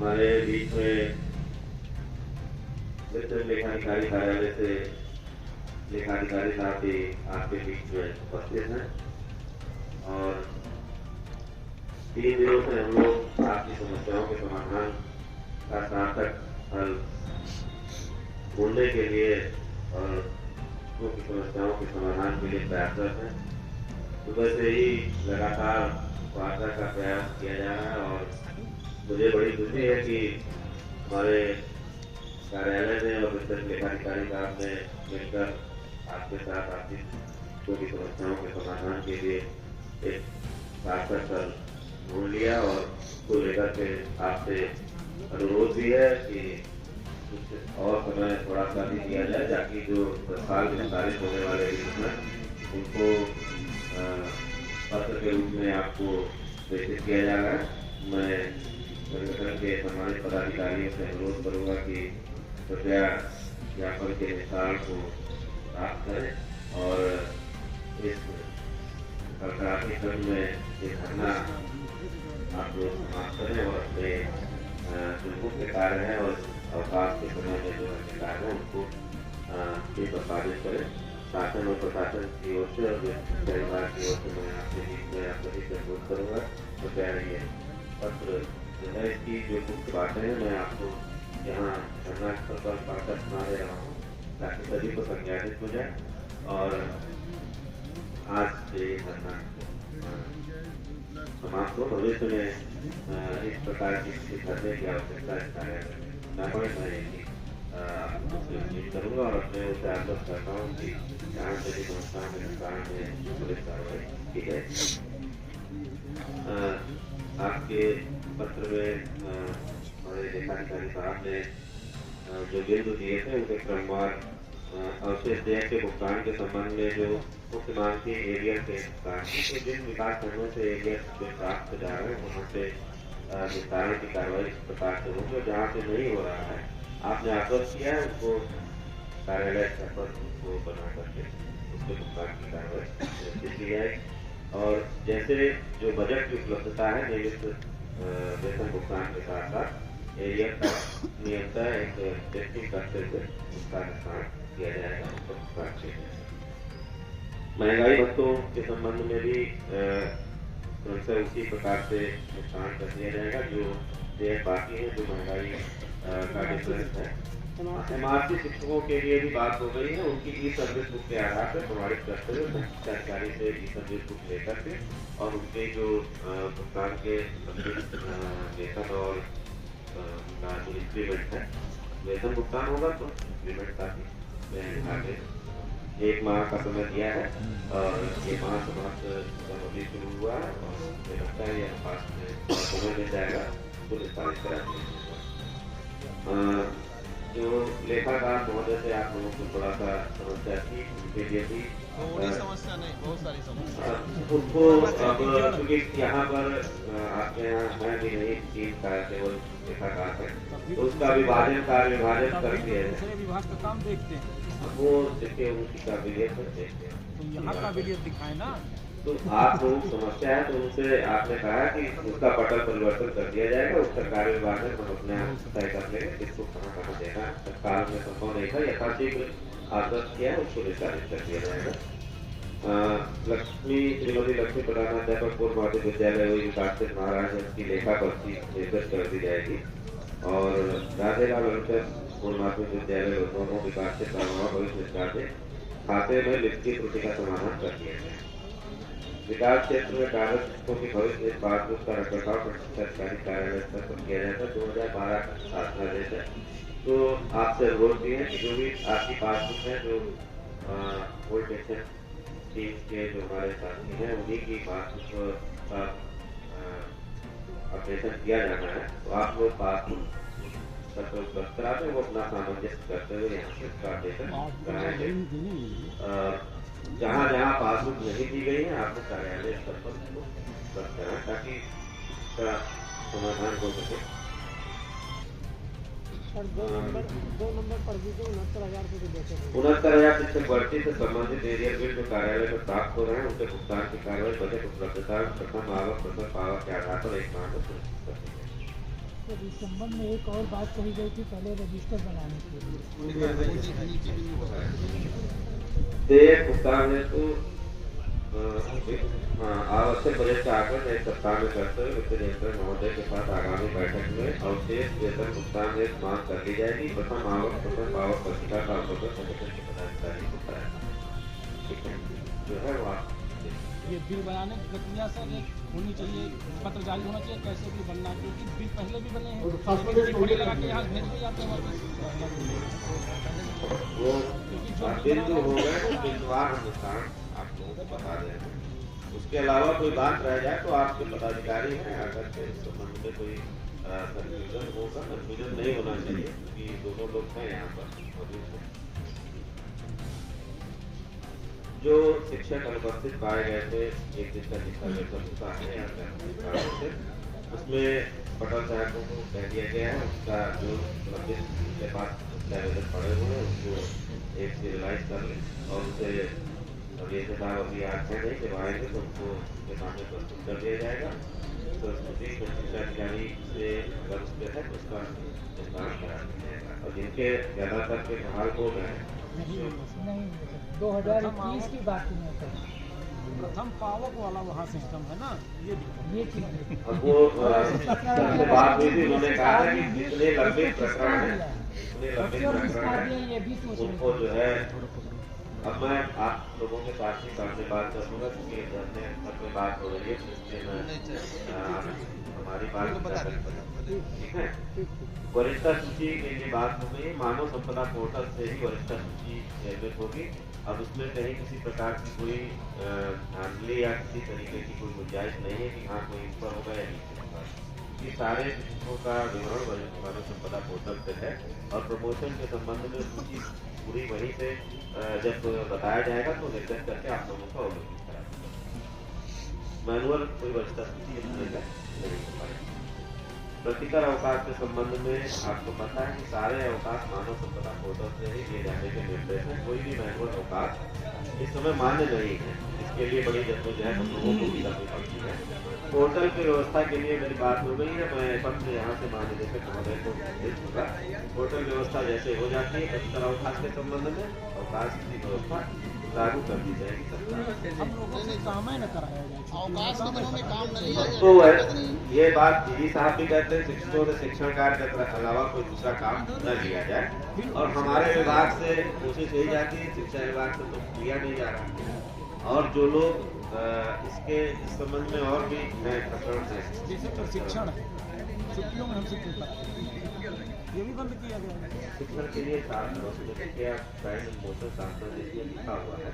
हमारे बीच में वित्त लेखाधिकारी कार्यालय से लेखाधिकारी साहब भी आपके बीच में उपस्थित हैं और 3 दिनों से हम लोग आपकी समस्याओं के समाधान का सार्थक हल ढूंढने के लिए और उनकी समस्याओं के समाधान के लिए प्रयासरत हैं। सुबह से ही लगातार वार्ता का प्रयास किया जा रहा है और मुझे बड़ी खुशी है कि हमारे कार्यालय ने और वित्त लेखाधिकारी साहब ने मिलकर आपके साथ आपकी छोटी समस्याओं के समाधान के लिए एक सार्थक हल ढूंढ लिया और उसको लेकर के आपसे अनुरोध भी है कि कुछ और समय थोड़ा सा भी दिया जाए ताकि जो साल निर्धारित होने वाले दिन हैं उनको पत्र के रूप में आपको प्रेषित किया जा रहा है। मैं संगठन के सम्मानित पदाधिकारियों से अनुरोध करूंगा कि कृपया ज्ञापन के निसार को प्राप्त करें और इस सरकारी क्रम में ये धरना आप लोग समाप्त करें और अपने जो मुख्य कार्य है और अवकाश के समय में जो अन्य कार्य है उनको संपादित करें। शासन और प्रशासन की ओर से और परिवार की ओर से मैं आपके बीच में आप सभी से अनुरोध करूँगा तो कह रही है पत्र जो है इसकी जो मुख्य बातें हैं मैं आपको यहाँ धरना स्थल पर पढ़कर सुना दे रहा हूँ ताकि सभी को संज्ञानित हो जाए और आज से धरना समाप्त हो। भविष्य में इस प्रकार की किसी धरने की आवश्यकता इस कार्यालय न पड़े मैं उम्मीद करूँगा और अपने उसे आग्रह करता हूँ कि जहाँ से भी संस्थान के निस्तारण में पुलिस कार्रवाई की जाए। आपके पत्र में हमारे लेखाधिकारी साहब ने जो बिंदु दिए थे उनके क्रमवार अवशेष देय के भुगतान के संबंध में जो मुख्य मांग थी एरियर के भुगतान तो जिन विकास खंडों से एरियर जो प्राप्त जा रहे हैं वहाँ से निस्तारण की कार्रवाई इस प्रकार से होगी और जहाँ से नहीं हो रहा है आपने आश्वस्त किया है उनको कार्यालय स्तर पर उनको बना करके उसके भुगतान की कार्रवाई की जाए और जैसे जो बजट की उपलब्धता है नियमित वेतन भुगतान के साथ साथ एरियर का नियंत्रण एक टेस्टिंग करते हुए उसका निस्तारण किया जाएगा उसका भुगतान किया जाएगा। महंगाई भत्तों के संबंध में भी उसी प्रकार से भुगतान कर दिया जाएगा जो देय बाकी है जो महंगाई का डिफरेंस है। एमआरसी शिक्षकों के लिए भी बात हो गई है उनकी ई सर्विस बुक के आधार पर प्रमाणित करते हुए सरकारी से ई सर्विस बुक लेकर के और उनके जो भुगतान के वेतन और जो इंक्रीमेंट है वेतन भुगतान होगा तो इंक्रीमेंट काफी आगे 1 माह का समय दिया है और ये माह समाप्त अभी शुरू हुआ है और मुझे लगता है यह पास में समय मिल जाएगा तो निस्तारित करा दिया। जो लेखाकार महोदय से आप लोगों को थोड़ा सा समस्या थी उनके लिए भी समस्या नहीं बहुत सारी समस्या उनको अब क्योंकि यहाँ पर आपके यहाँ है भी नहीं टीम का केवल लेखाकार है तो उसका विभाजन करके विभाग का काम देखते हैं वो देखिए उनकी काबिलियत पर देखते हैं तो यहाँ काबिलियत दिखाए ना तो आप लोग समस्या है तो उनसे आपने कहा कि उसका पटल परिवर्तन कर दिया जाएगा उसका कार्य विभाग में हम अपने आप तय कर लेंगे किसको कहाँ देना है तत्काल में संभव नहीं था यथाशीघ्र आश्वस्त किया उसको निस्तारित कर दिया जाएगा। श्रीमती लक्ष्मी प्रधानाध्यापक पूर्व माध्यमिक विद्यालय वही विकास महाराज की लेखा पर्ची निर्गत कर दी जाएगी और राधेलाल अंतर पूर्व माध्यमिक विद्यालय दोनों विकास से भविष्य खाते में लिखित त्रुटि का समाधान कर दिया जाए। विकास क्षेत्र में कार्यरत शिक्षकों की भविष्य पासबुक का रखरखाव सरकारी कार्यालय स्तर पर किया जाता है 2012 का शासनादेश है तो आपसे अनुरोध भी है कि जो भी आपकी पासबुक है जो ओल्ड पेंशन टीम के जो हमारे साथी हैं उन्हीं की पासबुक का अपडेशन किया जाना है तो आप लोग पासबुक उपलब्ध कराते हैं वो अपना सामंजस्य करते हुए यहाँ से उसका अपडेशन कराएंगे। जहाँ जहाँ पासबुक नहीं दी गई है आपको कार्यालय स्तर पर उसको उपलब्ध कराएं ताकि इसका समाधान हो सके। 2 नंबर पर भी 69,000 शिक्षक भर्ती से संबंधित एरियर बिल जो कार्यालय में प्राप्त हो रहे हैं उनके भुगतान की कार्रवाई बजट उपलब्धता प्रथम आवक प्रथम पावक के आधार पर 1 माह में सुनिश्चित कर दी जाए। सर इस संबंध में एक और बात कही गई थी पहले रजिस्टर बनाने के लिए। देय भुगतान है तो आवश्यक बजट का आकलन एक सप्ताह में करते हुए वित्त नियंत्रक महोदय के साथ आगामी बैठक में अवशेष वेतन भुगतान हेतु मांग कर ली जाएगी। प्रथम आवक पत्रिका का अवसर संगठन के पदाधिकारी को कराया जो है वो ये बिल बनाने की प्रक्रिया सर एक होनी चाहिए, पत्र जारी होना चाहिए, कैसे भी बनना, क्योंकि बिल पहले भी बने हैं, घड़ी लगा के यहाँ भेज भी जाते हैं वो बिल जो हो गए वो बिलवार अनुसार आप लोगों को बता दें। उसके अलावा कोई बात रह जाए तो आपके पदाधिकारी हैं, अगर के इस संबंध में कोई कंफ्यूजन होगा, कंफ्यूजन नहीं होना चाहिए क्योंकि दोनों लोग हैं यहाँ पर मौजूद हैं। जो शिक्षक अनुपस्थित पाए गए थे, एक दिन का जिसका वेतन होता है या उसमें पटल सहायकों को कह दिया गया है उसका जो लंबित के पास आवेदन पड़े हुए हैं उसको एक सीरियलाइज कर लें और उसे अभी साहब अभी आज नहीं जब आएंगे तो उनको उसके सामने प्रस्तुत कर दिया जाएगा। तो शिक्षा अधिकारी से अगर उस पर है तो उसका निर्धारण करा दिया जाएगा और जिनके ज्यादातर के बहाल हो गए नहीं 2021 की बात नहीं है। प्रथम पावक वाला वहाँ सिस्टम है ना, ये चीज अब वो सबसे बात हुई थी, उन्होंने कहा था कि जितने लंबित प्रकरण है उनको जो है अब मैं आप लोगों के साथ ही सामने बात करूँगा क्योंकि घर में बात हो रही है इसलिए हमारी बात ठीक है। वरिष्ठता सूची के लिए बात हो गई, मानव संपदा पोर्टल से ही वरिष्ठता सूची निर्मित होगी। अब उसमें कहीं किसी प्रकार की कोई धांधली या किसी तरीके की कोई गुंजाइश नहीं है कि हाँ कोई ऊपर होगा या नीचे होगा, क्योंकि सारे शिक्षकों का विवरण मानव संपदा पोर्टल पे है और प्रमोशन के संबंध में सूची पूरी वहीं से जब बताया जाएगा तो निर्गत करके आप लोगों को अवलोकित करा मैनुअल कोई वरिष्ठता सूची नहीं हो पाएगी। प्रतिकर अवकाश के संबंध में आपको पता है कि सारे अवकाश मानव संपदा पोर्टल से ही दिए जाने के निर्देश हैं। कोई भी मैनुअल अवकाश इस समय मान्य नहीं है, इसके लिए बड़ी जद्दोजहद हम लोगों को भी करनी पड़ती है। पोर्टल की व्यवस्था के लिए मेरी बात हो गई है, मैं पत्र यहाँ से महानिदेशक महोदय को भेज दूंगा। पोर्टल व्यवस्था जैसे हो जाती है प्रतिकर अवकाश के संबंध में अवकाश की व्यवस्था लागू कर दी जाएगी। हम लोगों से काम न कराया जाए, अवकाश के दिनों में काम न लिया तो ये बात जी साहब भी कहते हैं शिक्षकों से शिक्षण कार्य के अलावा कोई दूसरा काम न लिया जाए और हमारे विभाग से कोशिश यही जाती है, शिक्षा विभाग से तो लिया नहीं जा रहा और जो लोग इसके इस संबंध में और भी नए प्रकरण है जैसे प्रशिक्षण है छुट्टियों में हमसे क्यों करते हैं, ये भी बंद किया गया है। शिक्षण के लिए क्या प्राइम मोटर शासना जैसे लिखा हुआ है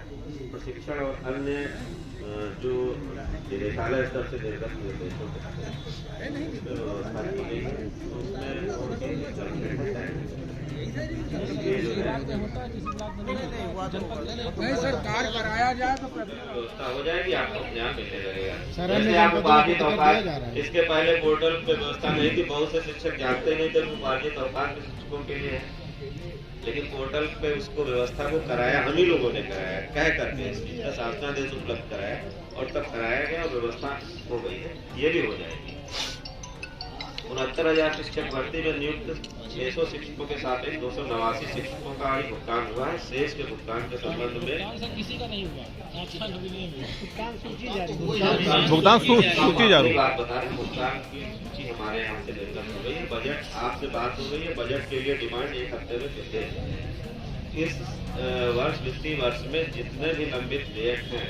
प्रशिक्षण और अन्य जो निदेशालय स्तर से निर्गत निर्देशों के व्यवस्था की गई है नहीं सर, कार्य कराया जाए तो व्यवस्था हो जाएगी, आपको ध्यान देने लगेगा। उपार्जित अवकाश इसके पहले पोर्टल पे व्यवस्था नहीं थी, बहुत से शिक्षक जानते नहीं थे उपार्जित अवकाश के शिक्षकों के लिए, लेकिन पोर्टल पे उसको व्यवस्था को कराया, हम ही लोगों ने कराया कह करके इसका शासनादेश उपलब्ध कराया और तब कराया गया और व्यवस्था हो गई है, ये भी हो जाएगी। 69,000 शिक्षक भर्ती में नियुक्त 600 शिक्षकों के साथ 289 शिक्षकों का ही भुगतान हुआ है। शेष के भुगतान के संबंध में किसी का नहीं हुआ, भुगतान सूची जारी भुगतान सूची जारी बात बता रहे, भुगतान की सूची हमारे यहाँ से निर्गत हो गई है। बजट आपसे बात हो गई है, बजट के लिए डिमांड एक हफ्ते में देते हैं। इस वर्ष वित्तीय वर्ष में जितने भी लंबित व्यय हैं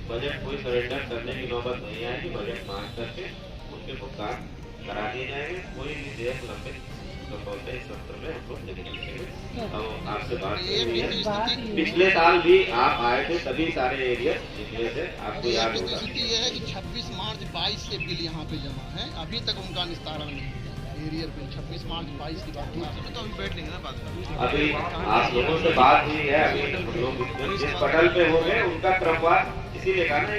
बजट कोई सरेंडर करने की नौबत नहीं आएगी, बजट मांग करके उनके भुगतान करा दिए जाएंगे। कोई भी देय लंबित इस सत्र में हम लोग नहीं करेंगे। हम आपसे बात हुई है, पिछले साल भी आप आए थे, सभी सारे एरिया जितने से आपको याद होगा। स्थिति ये है कि 26 मार्च 22 से बिल यहाँ पे जमा है, अभी तक उनका निस्तारण नहीं है। एरियर बिल 26 मार्च 22 की बात है, तो अभी बैठ लेंगे ना बात। अभी आप लोगों से बात हुई है, अभी हम लोग जिस पटल पे हो गए उनका क्रमवार इसीलिए कहा ना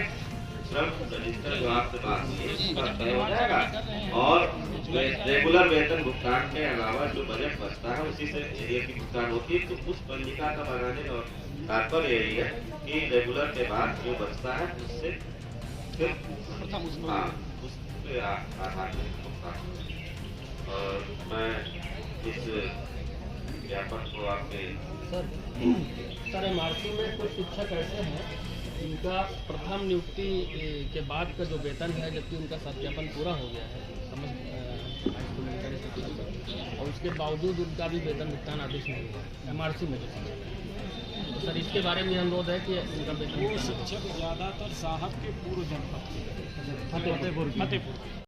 श्रम रजिस्टर जो आपसे बात हुई है तय हो जाएगा और रेगुलर वेतन भुगतान के अलावा जो बजट बचता है उसी से एरिया की भुगतान होती है। तो उस पंजिका का बनाने और तात्पर्य यही है कि रेगुलर के बाद जो बचता है उससे फिर उस पे आधार भुगतान और मैं इस ज्ञापन को आपके सर एमआरसी में कुछ शिक्षक ऐसे हैं जिनका प्रथम नियुक्ति के बाद का जो वेतन है, जबकि उनका सत्यापन पूरा हो गया है समस्त हाई स्कूल में शिक्षक का, और उसके बावजूद उनका भी वेतन भुगतान आदेश नहीं हुआ एमआरसी में जो शिक्षक है। तो सर इसके बारे में अनुरोध है कि उनका वेतन वो शिक्षक ज़्यादातर साहब के पूर्व जनपद फतेहपुर फतेहपुर